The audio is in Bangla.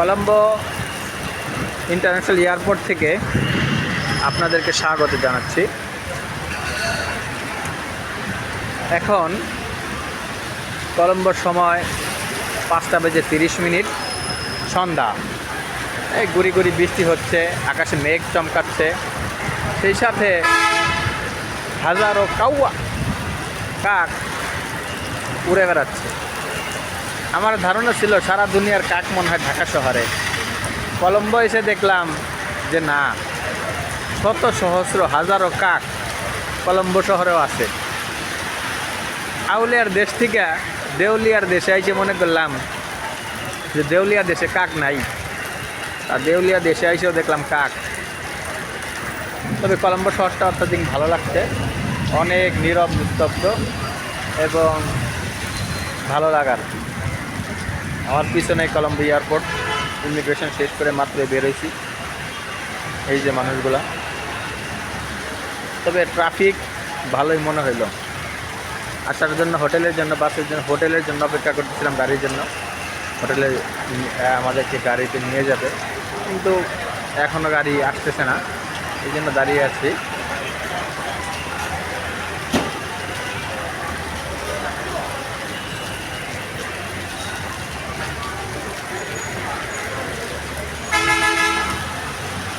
কলম্বো ইন্টারন্যাশনাল এয়ারপোর্ট থেকে আপনাদেরকে স্বাগত জানাচ্ছি। এখন কলম্বোর সময় 5:30 সন্ধ্যা। এই গুড়ি গুড়ি বৃষ্টি হচ্ছে, আকাশে মেঘ চমকাচ্ছে, সেই সাথে হাজারো কাক উড়ে বেড়াচ্ছে। আমার ধারণা ছিল সারা দুনিয়ার কাক মনে হয় ঢাকা শহরে। কলম্বো এসে দেখলাম যে না, শত সহস্র হাজারো কাক কলম্বো শহরেও আছে। আউলিয়ার দেশ থেকে দেউলিয়ার দেশে এসে মনে করলাম যে দেউলিয়া দেশে কাক নাই, আর দেউলিয়া দেশে এসেও দেখলাম কাক। তবে কলম্বো শহরটা অত্যাধিক ভালো লাগছে, অনেক নীরব নিস্তব্ধ এবং ভালো লাগার। আমার পিছনে কলম্বো এয়ারপোর্ট, ইমিগ্রেশন শেষ করে মাত্র বেরোইছি। এই যে মানুষগুলা, তবে ট্রাফিক ভালোই মনে হইল। আসার জন্য হোটেলের জন্য, বাসের জন্য, হোটেলের জন্য অপেক্ষা করতেছিলাম, গাড়ির জন্য। হোটেলে আমাদেরকে গাড়িতে নিয়ে যাবে, কিন্তু এখনও গাড়ি আসতেছে না, এই জন্য দাঁড়িয়ে আছি।